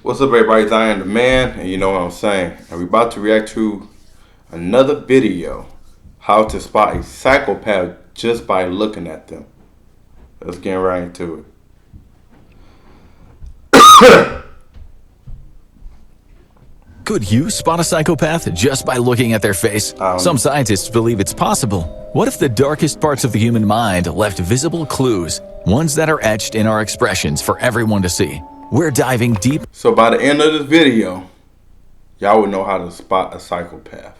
What's up, everybody? I am the man, and you know what I'm saying. And we're about to react to another video, how to spot a psychopath just by looking at them. Let's get right into it. Could you spot a psychopath just by looking at their face? Some scientists believe it's possible. What if the darkest parts of the human mind left visible clues, ones that are etched in our expressions for everyone to see? We're diving deep So by the end of this video, y'all will know how to spot a psychopath.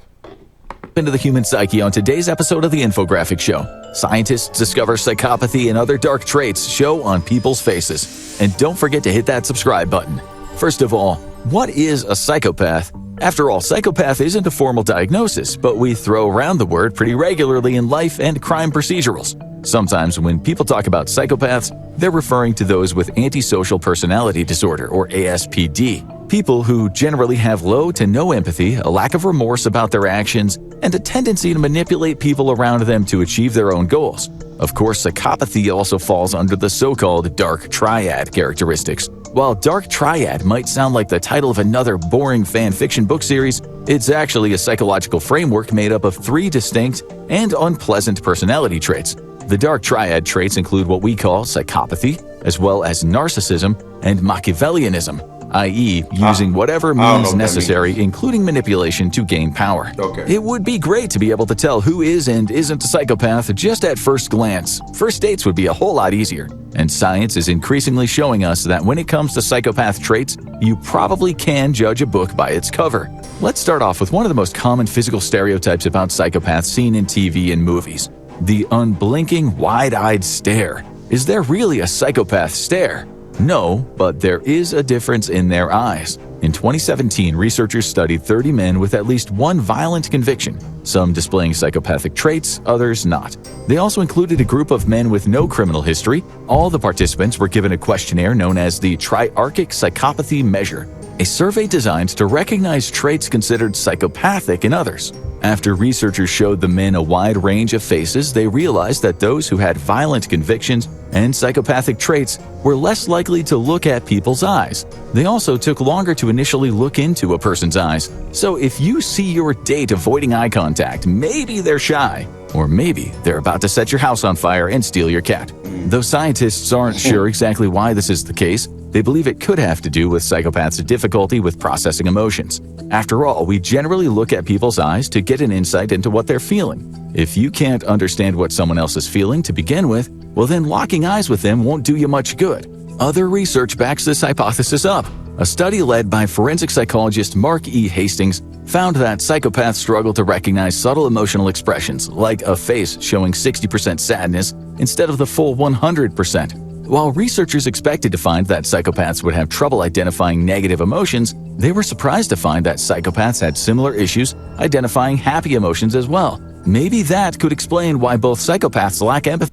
into the human psyche on today's episode of the Infographic Show. Scientists discover psychopathy and other dark traits show on people's faces. And don't forget to hit that subscribe button. First of all, what is a psychopath? After all, psychopath isn't a formal diagnosis, but we throw around the word pretty regularly in life and crime procedurals. Sometimes when people talk about psychopaths, they're referring to those with antisocial personality disorder, or ASPD. People who generally have low to no empathy, a lack of remorse about their actions, and a tendency to manipulate people around them to achieve their own goals. Of course, psychopathy also falls under the so-called dark triad characteristics. While Dark Triad might sound like the title of another boring fan fiction book series, it's actually a psychological framework made up of 3 distinct and unpleasant personality traits. The Dark Triad traits include what we call psychopathy, as well as narcissism and Machiavellianism, i.e. using whatever means necessary, including manipulation, to gain power. It would be great to be able to tell who is and isn't a psychopath just at first glance. First dates would be a whole lot easier. And science is increasingly showing us that when it comes to psychopath traits, you probably can judge a book by its cover. Let's start off with one of the most common physical stereotypes about psychopaths seen in TV and movies: the unblinking, wide-eyed stare. Is there really a psychopath stare? No, but there is a difference in their eyes. In 2017, researchers studied 30 men with at least one violent conviction, some displaying psychopathic traits, others not. They also included a group of men with no criminal history. All the participants were given a questionnaire known as the Triarchic Psychopathy Measure, a survey designed to recognize traits considered psychopathic in others. After researchers showed the men a wide range of faces, they realized that those who had violent convictions and psychopathic traits were less likely to look at people's eyes. They also took longer to initially look into a person's eyes. So if you see your date avoiding eye contact, maybe they're shy, or maybe they're about to set your house on fire and steal your cat. Though scientists aren't sure exactly why this is the case, they believe it could have to do with psychopaths' difficulty with processing emotions. After all, we generally look at people's eyes to get an insight into what they're feeling. If you can't understand what someone else is feeling to begin with, well then locking eyes with them won't do you much good. Other research backs this hypothesis up. A study led by forensic psychologist Mark E. Hastings found that psychopaths struggle to recognize subtle emotional expressions, like a face showing 60% sadness instead of the full 100%. While researchers expected to find that psychopaths would have trouble identifying negative emotions, they were surprised to find that psychopaths had similar issues identifying happy emotions as well. Maybe that could explain why both psychopaths lack empathy.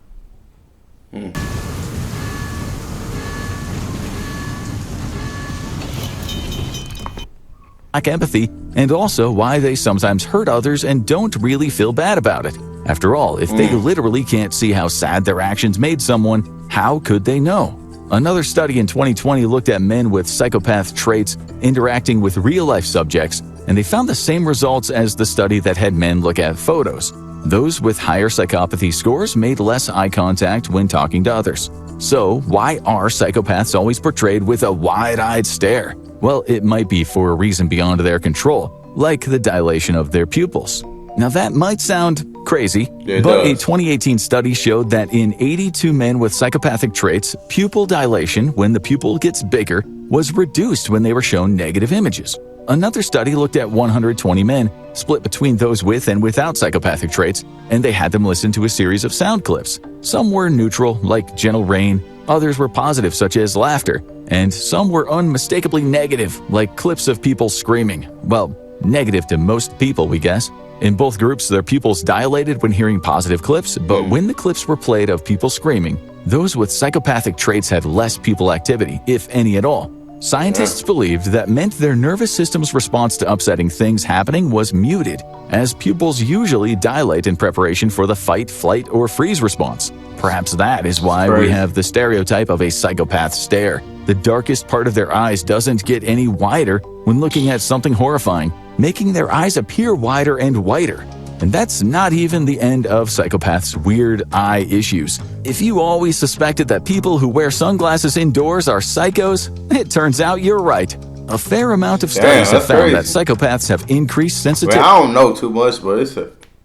And also why they sometimes hurt others and don't really feel bad about it. After all, if they literally can't see how sad their actions made someone, how could they know? Another study in 2020 looked at men with psychopath traits interacting with real-life subjects, and they found the same results as the study that had men look at photos. Those with higher psychopathy scores made less eye contact when talking to others. So, why are psychopaths always portrayed with a wide-eyed stare? Well, it might be for a reason beyond their control, like the dilation of their pupils. Now that might sound crazy, but a 2018 study showed that in 82 men with psychopathic traits, pupil dilation, when the pupil gets bigger, was reduced when they were shown negative images. Another study looked at 120 men, split between those with and without psychopathic traits, and they had them listen to a series of sound clips. Some were neutral, like gentle rain, others were positive, such as laughter, and some were unmistakably negative, like clips of people screaming. Well, negative to most people, we guess. In both groups, their pupils dilated when hearing positive clips, but when the clips were played of people screaming, those with psychopathic traits had less pupil activity, if any at all. Scientists believed that meant their nervous system's response to upsetting things happening was muted, as pupils usually dilate in preparation for the fight, flight, or freeze response. Perhaps that is why we have the stereotype of a psychopath stare. The darkest part of their eyes doesn't get any wider when looking at something horrifying, making their eyes appear wider and whiter. And that's not even the end of Psychopath's weird eye issues. If you always suspected that people who wear sunglasses indoors are psychos, it turns out you're right. A fair amount of studies have found that psychopaths have increased sensitivity. Well, I don't know too much,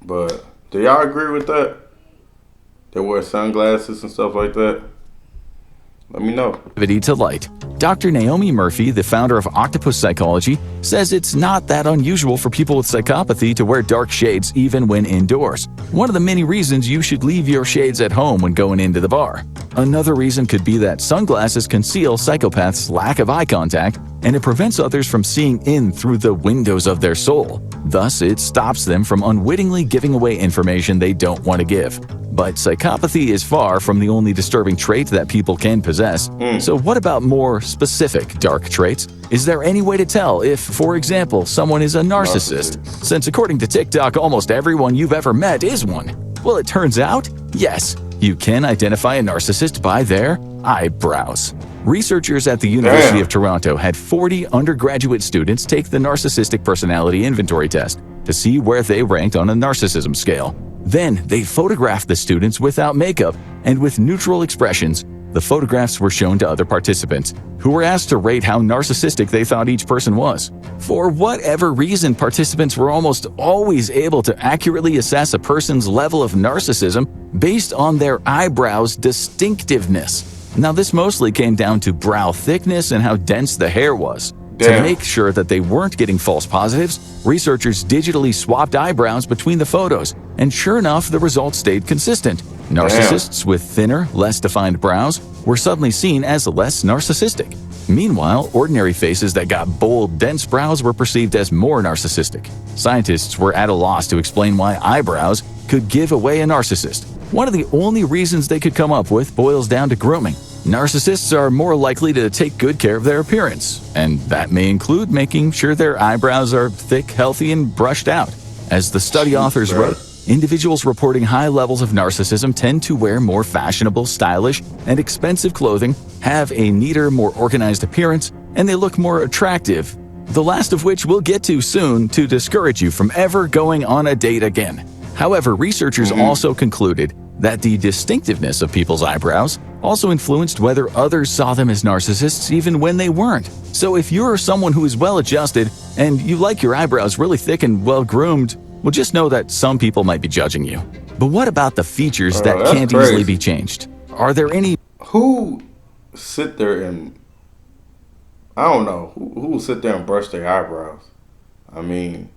but do y'all agree with that? They wear sunglasses and stuff like that? Let me know. To light. Dr. Naomi Murphy, the founder of Octopus Psychology, says it's not that unusual for people with psychopathy to wear dark shades even when indoors. One of the many reasons you should leave your shades at home when going into the bar. Another reason could be that sunglasses conceal psychopaths' lack of eye contact, and it prevents others from seeing in through the windows of their soul. Thus, it stops them from unwittingly giving away information they don't want to give. But psychopathy is far from the only disturbing trait that people can possess. So what about more specific dark traits? Is there any way to tell if, for example, someone is a narcissist? Since according to TikTok, almost everyone you've ever met is one. Well, it turns out, yes, you can identify a narcissist by their eyebrows. Researchers at the University of Toronto had 40 undergraduate students take the Narcissistic Personality Inventory test to see where they ranked on a narcissism scale. Then they photographed the students without makeup and with neutral expressions. The photographs were shown to other participants, who were asked to rate how narcissistic they thought each person was. For whatever reason, participants were almost always able to accurately assess a person's level of narcissism based on their eyebrows' distinctiveness. Now, this mostly came down to brow thickness and how dense the hair was. To make sure that they weren't getting false positives, researchers digitally swapped eyebrows between the photos, and sure enough, the results stayed consistent. Narcissists with thinner, less defined brows were suddenly seen as less narcissistic. Meanwhile, ordinary faces that got bold, dense brows were perceived as more narcissistic. Scientists were at a loss to explain why eyebrows could give away a narcissist. One of the only reasons they could come up with boils down to grooming. Narcissists are more likely to take good care of their appearance, and that may include making sure their eyebrows are thick, healthy, and brushed out. As the study authors wrote, individuals reporting high levels of narcissism tend to wear more fashionable, stylish, and expensive clothing, have a neater, more organized appearance, and they look more attractive, the last of which we'll get to soon to discourage you from ever going on a date again. However, researchers also concluded that the distinctiveness of people's eyebrows also influenced whether others saw them as narcissists even when they weren't. So if you're someone who is well-adjusted and you like your eyebrows really thick and well-groomed, well, just know that some people might be judging you. But what about the features that can't easily be changed? Are there any... Who sit there and... I don't know. Who will sit there and brush their eyebrows? I mean...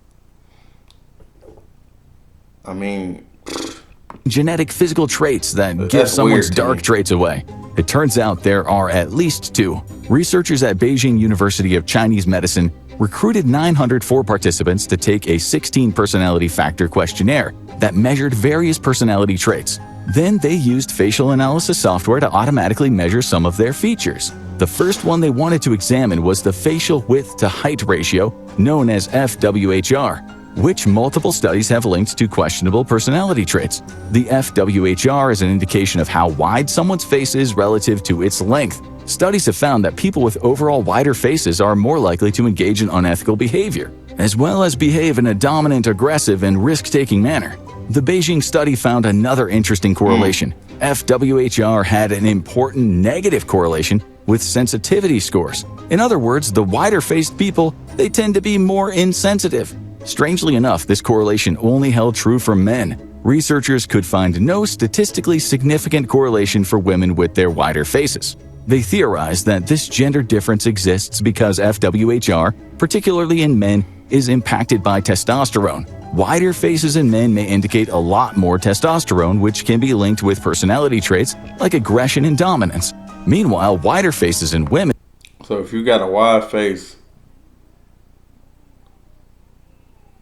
genetic physical traits that give someone's dark traits away? It turns out there are at least two. Researchers at Beijing University of Chinese Medicine recruited 904 participants to take a 16 personality factor questionnaire that measured various personality traits. Then they used facial analysis software to automatically measure some of their features. The first one they wanted to examine was the facial width to height ratio, known as FWHR, which multiple studies have linked to questionable personality traits. The FWHR is an indication of how wide someone's face is relative to its length. Studies have found that people with overall wider faces are more likely to engage in unethical behavior, as well as behave in a dominant, aggressive, and risk-taking manner. The Beijing study found another interesting correlation. FWHR had an important negative correlation with sensitivity scores. In other words, the wider-faced people, they tend to be more insensitive. Strangely enough, this correlation only held true for men. Researchers could find no statistically significant correlation for women with their wider faces. They theorized that this gender difference exists because FWHR, particularly in men, is impacted by testosterone. Wider faces in men may indicate a lot more testosterone, which can be linked with personality traits like aggression and dominance. Meanwhile, wider faces in women... So if you got a wide face,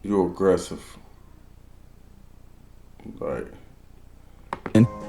you're aggressive. Like,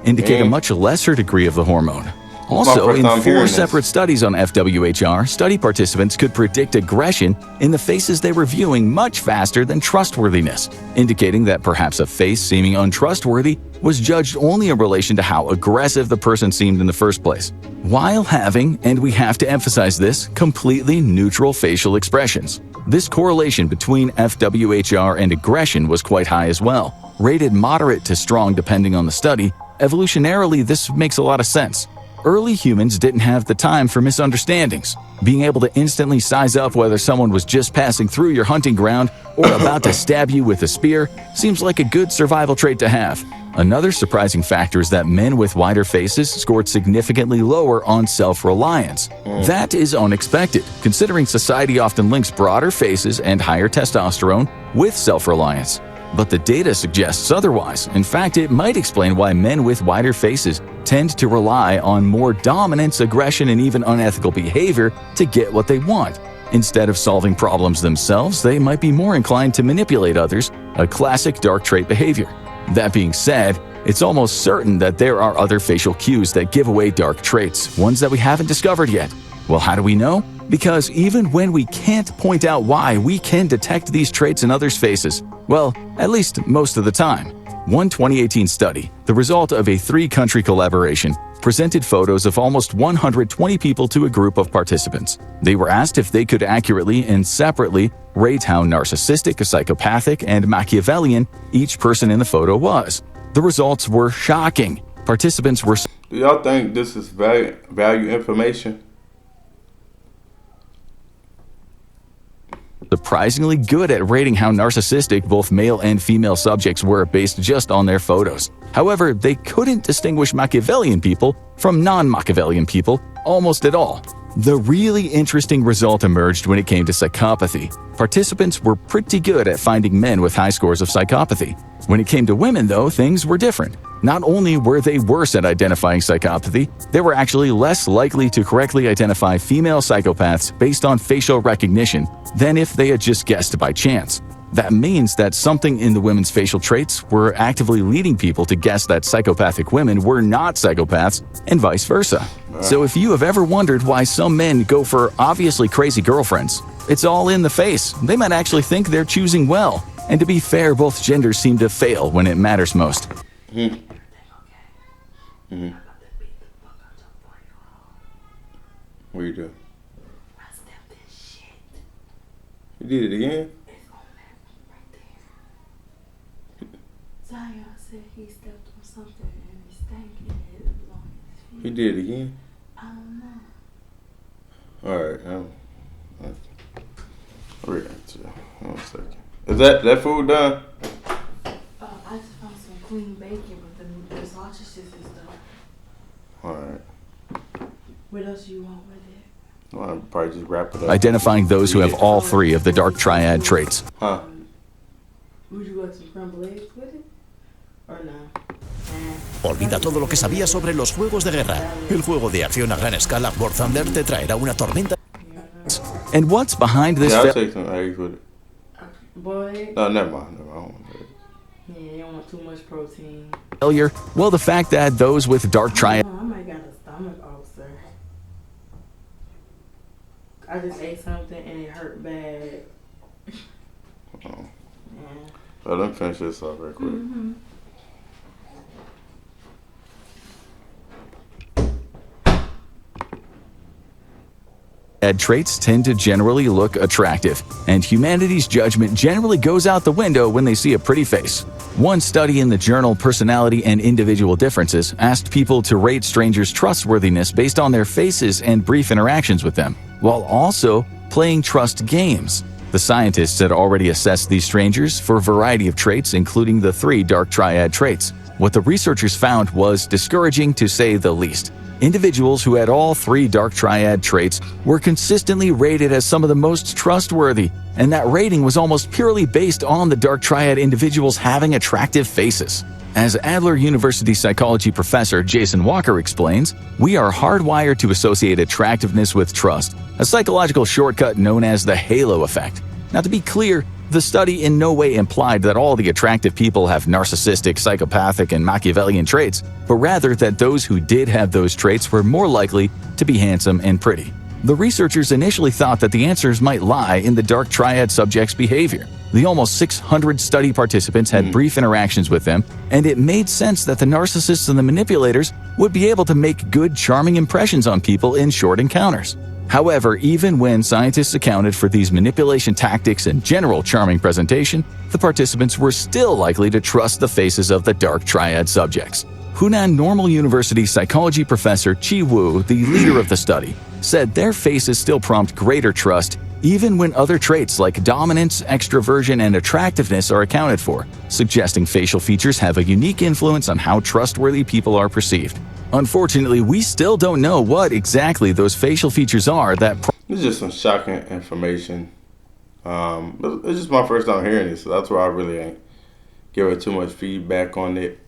indicate a much lesser degree of the hormone. Also, first in time hearing 4 this. separate studies on FWHR, study participants could predict aggression in the faces they were viewing much faster than trustworthiness, indicating that perhaps a face seeming untrustworthy was judged only in relation to how aggressive the person seemed in the first place, while having, and we have to emphasize this, completely neutral facial expressions. This correlation between FWHR and aggression was quite high as well, rated moderate to strong depending on the study. Evolutionarily, this makes a lot of sense. Early humans didn't have the time for misunderstandings. Being able to instantly size up whether someone was just passing through your hunting ground or about to stab you with a spear seems like a good survival trait to have. Another surprising factor is that men with wider faces scored significantly lower on self-reliance. That is unexpected, considering society often links broader faces and higher testosterone with self-reliance. But the data suggests otherwise. In fact, it might explain why men with wider faces tend to rely on more dominance, aggression, and even unethical behavior to get what they want. Instead of solving problems themselves, they might be more inclined to manipulate others, a classic dark trait behavior. That being said, it's almost certain that there are other facial cues that give away dark traits, ones that we haven't discovered yet. Well, how do we know? Because even when we can't point out why, we can detect these traits in others' faces. Well, at least most of the time. One 2018 study, the result of a 3-country collaboration, presented photos of almost 120 people to a group of participants. They were asked if they could accurately and separately rate how narcissistic, psychopathic, and Machiavellian each person in the photo was. The results were shocking. Participants were Do y'all think this is value information? surprisingly good at rating how narcissistic both male and female subjects were based just on their photos. However, they couldn't distinguish Machiavellian people from non-Machiavellian people almost at all. The really interesting result emerged when it came to psychopathy. Participants were pretty good at finding men with high scores of psychopathy. When it came to women, though, things were different. Not only were they worse at identifying psychopathy, they were actually less likely to correctly identify female psychopaths based on facial recognition than if they had just guessed by chance. That means that something in the women's facial traits were actively leading people to guess that psychopathic women were not psychopaths, and vice versa. So if you have ever wondered why some men go for obviously crazy girlfriends, it's all in the face. They might actually think they're choosing well. And to be fair, both genders seem to fail when it matters most. Mm-hmm. Mm-hmm. What you do? You did it again? Zion said he stepped on something and it stank and it belonged on his feet. You did it again? I don't know. Alright, I'll react to you. 1 second. Is that food done? I just found some clean bacon, but the sausages is done. Alright. What else you want with it? I'll probably just wrap it up. Identifying those who have all 3 of the dark triad traits. Huh? Would you like some scrambled eggs with it? Or no? Olvida todo lo que sabías sobre los juegos de guerra. El juego de acción a gran escala War Thunder te traerá una tormenta. And what's behind this Yeah, I'll take some eggs with it. Boy. No, never mind. I don't want it. Yeah, you don't want too much protein. failure? Well, the fact that those with dark triad I might got a stomach ulcer. I just ate something and it hurt bad. Oh. Yeah. So let me finish this off real quick. Mm-hmm. traits tend to generally look attractive, and humanity's judgment generally goes out the window when they see a pretty face. One study in the journal Personality and Individual Differences asked people to rate strangers' trustworthiness based on their faces and brief interactions with them, while also playing trust games. The scientists had already assessed these strangers for a variety of traits, including the 3 dark triad traits. What the researchers found was discouraging to say the least. Individuals who had all 3 dark triad traits were consistently rated as some of the most trustworthy, and that rating was almost purely based on the dark triad individuals having attractive faces. As Adler University psychology professor Jason Walker explains, we are hardwired to associate attractiveness with trust, a psychological shortcut known as the halo effect. Now, to be clear, The study in no way implied that all the attractive people have narcissistic, psychopathic, and Machiavellian traits, but rather that those who did have those traits were more likely to be handsome and pretty. The researchers initially thought that the answers might lie in the dark triad subject's behavior. The almost 600 study participants had brief interactions with them, and it made sense that the narcissists and the manipulators would be able to make good, charming impressions on people in short encounters. However, even when scientists accounted for these manipulation tactics and general charming presentation, the participants were still likely to trust the faces of the dark triad subjects. Hunan Normal University psychology professor Chi Wu, the leader of the study, said their faces still prompt greater trust even when other traits like dominance, extroversion, and attractiveness are accounted for, suggesting facial features have a unique influence on how trustworthy people are perceived. Unfortunately, we still don't know what exactly those facial features are that This is just some shocking information. But it's just my first time hearing this, so that's why I really ain't giving too much feedback on it.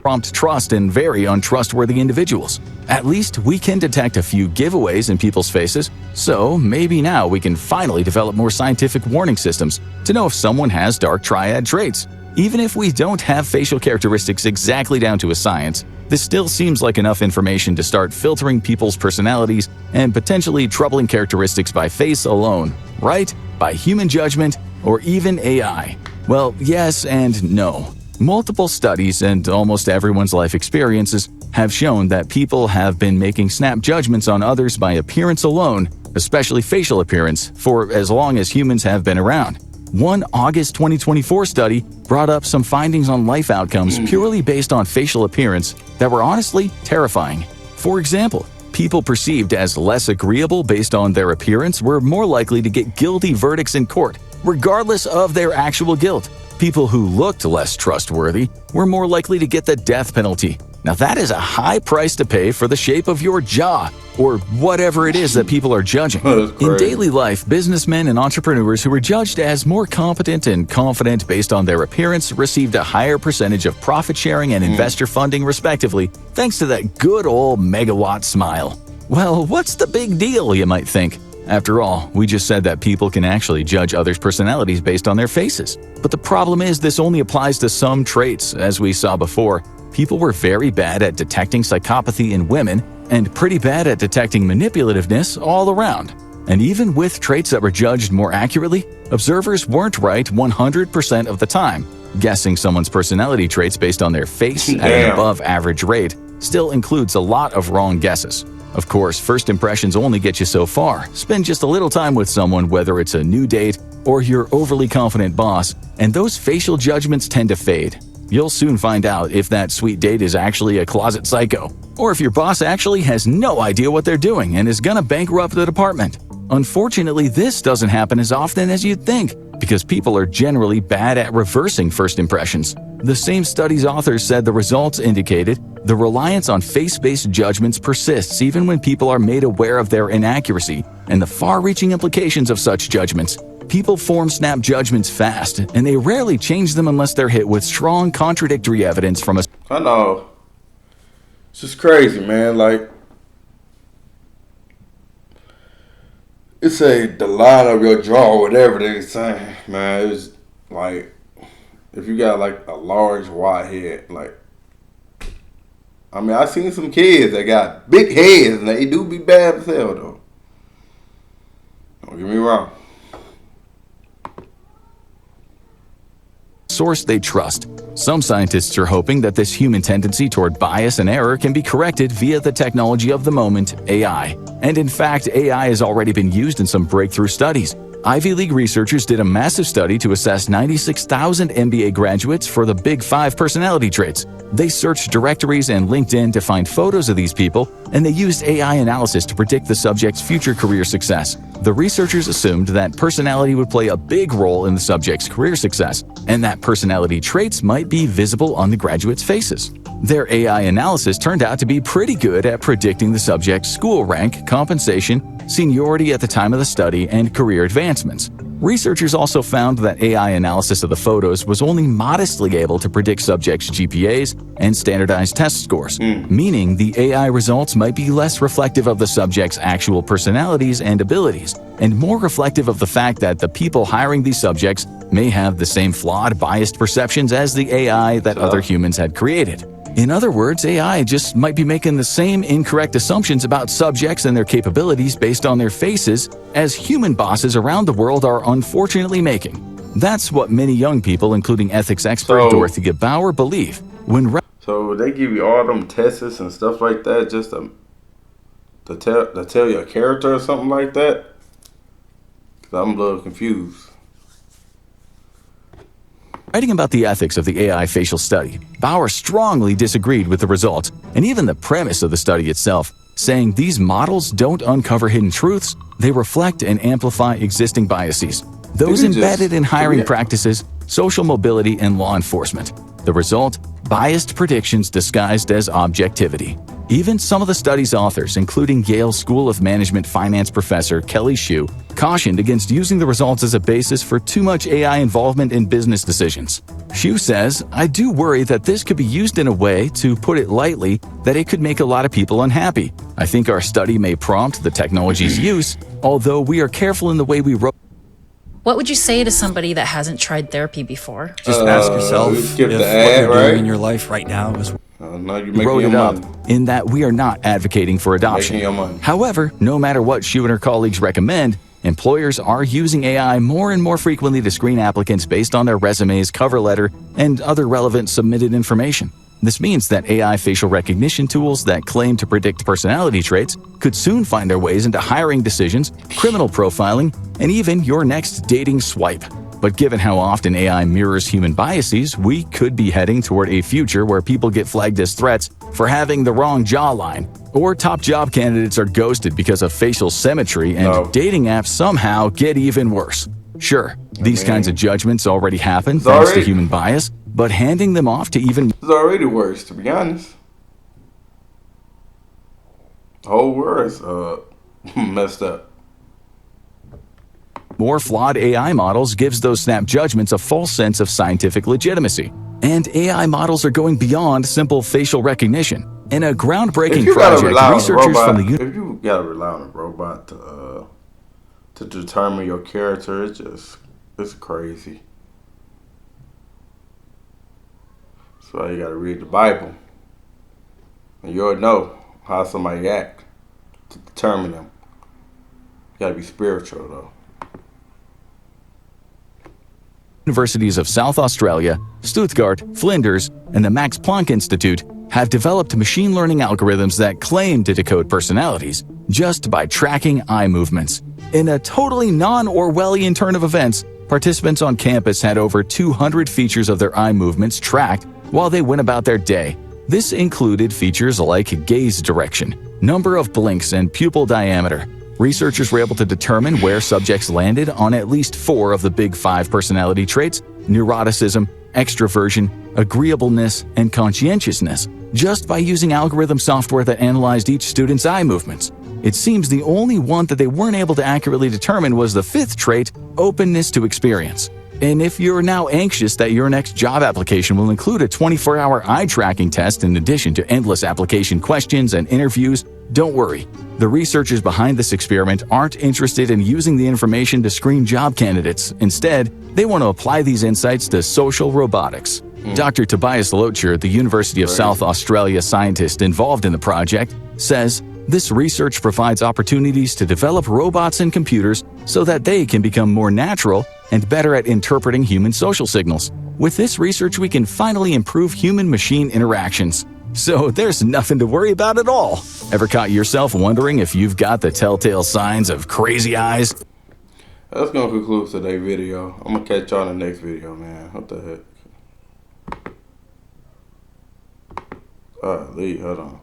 prompt trust in very untrustworthy individuals. At least we can detect a few giveaways in people's faces, so maybe now we can finally develop more scientific warning systems to know if someone has dark triad traits. Even if we don't have facial characteristics exactly down to a science, this still seems like enough information to start filtering people's personalities and potentially troubling characteristics by face alone, right? By human judgment or even AI. Well, yes and no. Multiple studies and almost everyone's life experiences have shown that people have been making snap judgments on others by appearance alone, especially facial appearance, for as long as humans have been around. One August 2024 study brought up some findings on life outcomes purely based on facial appearance that were honestly terrifying. For example, people perceived as less agreeable based on their appearance were more likely to get guilty verdicts in court, regardless of their actual guilt. People who looked less trustworthy were more likely to get the death penalty. Now that is a high price to pay for the shape of your jaw, or whatever it is that people are judging. In daily life, businessmen and entrepreneurs who were judged as more competent and confident based on their appearance received a higher percentage of profit sharing and investor funding respectively, thanks to that good old megawatt smile. Well, what's the big deal, you might think? After all, we just said that people can actually judge others' personalities based on their faces. But the problem is this only applies to some traits. As we saw before, people were very bad at detecting psychopathy in women and pretty bad at detecting manipulativeness all around. And even with traits that were judged more accurately, observers weren't right 100% of the time. Guessing someone's personality traits based on their face at an above average rate still includes a lot of wrong guesses. Of course, first impressions only get you so far. Spend just a little time with someone, whether it's a new date or your overly confident boss, and those facial judgments tend to fade. You'll soon find out if that sweet date is actually a closet psycho, or if your boss actually has no idea what they're doing and is gonna bankrupt the department. Unfortunately, this doesn't happen as often as you'd think, because people are generally bad at reversing first impressions. The same study's authors said the results indicated the reliance on face-based judgments persists even when people are made aware of their inaccuracy and the far-reaching implications of such judgments. People form snap judgments fast, and they rarely change them unless they're hit with strong contradictory evidence from a... I know. It's just crazy, man. Like, it's the line of your jaw, whatever they say, man. It's like, if you got like a large wide head, like, I mean, I've seen some kids that got big heads and they do be bad as hell, though. Don't get me wrong. Source they trust. Some scientists are hoping that this human tendency toward bias and error can be corrected via the technology of the moment, AI. And in fact, AI has already been used in some breakthrough studies. Ivy League researchers did a massive study to assess 96,000 MBA graduates for the Big 5 personality traits. They searched directories and LinkedIn to find photos of these people, and they used AI analysis to predict the subject's future career success. The researchers assumed that personality would play a big role in the subject's career success, and that personality traits might be visible on the graduates' faces. Their AI analysis turned out to be pretty good at predicting the subject's school rank, compensation, seniority at the time of the study, and career advancements. Researchers also found that AI analysis of the photos was only modestly able to predict subjects' GPAs and standardized test scores, meaning the AI results might be less reflective of the subject's actual personalities and abilities, and more reflective of the fact that the people hiring these subjects may have the same flawed, biased perceptions as the AI that other humans had created. In other words, AI just might be making the same incorrect assumptions about subjects and their capabilities based on their faces as human bosses around the world are unfortunately making. That's what many young people, including ethics expert Dorothea Bauer, believe. So they give you all them tests and stuff like that just to tell your character or something like that? 'Cause I'm a little confused. Writing about the ethics of the AI facial study, Bauer strongly disagreed with the results and even the premise of the study itself, saying these models don't uncover hidden truths, they reflect and amplify existing biases, those embedded in hiring practices, social mobility, and law enforcement. The result? Biased predictions disguised as objectivity. Even some of the study's authors, including Yale School of Management finance professor Kelly Shue, cautioned against using the results as a basis for too much AI involvement in business decisions. Shue says, "I do worry that this could be used in a way, to put it lightly, that it could make a lot of people unhappy. I think our study may prompt the technology's use, although we are careful in the way we wrote." What would you say to somebody that hasn't tried therapy before? Just ask yourself if what you're doing in your life right now is... Now you're He wrote making it your up money. in that we are not advocating for adoption. Making your money. However, no matter what Shue and her colleagues recommend, employers are using AI more and more frequently to screen applicants based on their resumes, cover letter, and other relevant submitted information. This means that AI facial recognition tools that claim to predict personality traits could soon find their ways into hiring decisions, criminal profiling, and even your next dating swipe. But given how often AI mirrors human biases, we could be heading toward a future where people get flagged as threats for having the wrong jawline, or top job candidates are ghosted because of facial symmetry, and dating apps somehow get even worse. Sure, these kinds of judgments already happen thanks to human bias, but handing them off to even... It's already worse, to be honest. The whole world's messed up. more flawed AI models gives those snap judgments a false sense of scientific legitimacy. And AI models are going beyond simple facial recognition. In a groundbreaking project, researchers from the... If you gotta rely on a robot to determine your character, it's crazy. So you gotta read the Bible, and you'll know how somebody act to determine them. You gotta be spiritual though. Universities of South Australia, Stuttgart, Flinders, and the Max Planck Institute have developed machine learning algorithms that claim to decode personalities just by tracking eye movements. In a totally non-Orwellian turn of events, participants on campus had over 200 features of their eye movements tracked while they went about their day. This included features like gaze direction, number of blinks, and pupil diameter. Researchers were able to determine where subjects landed on at least 4 of the big 5 personality traits: neuroticism, extroversion, agreeableness, and conscientiousness, just by using algorithm software that analyzed each student's eye movements. It seems the only one that they weren't able to accurately determine was the 5th trait, openness to experience. And if you're now anxious that your next job application will include a 24-hour eye tracking test in addition to endless application questions and interviews, don't worry. The researchers behind this experiment aren't interested in using the information to screen job candidates. Instead, they want to apply these insights to social robotics. Dr. Tobias Locher, the University of South Australia scientist involved in the project, says, "This research provides opportunities to develop robots and computers so that they can become more natural and better at interpreting human social signals. With this research, we can finally improve human-machine interactions." So there's nothing to worry about at all. Ever caught yourself wondering if you've got the telltale signs of crazy eyes? That's gonna conclude today's video. I'm gonna catch y'all in the next video, man. What the heck? Lee, hold on.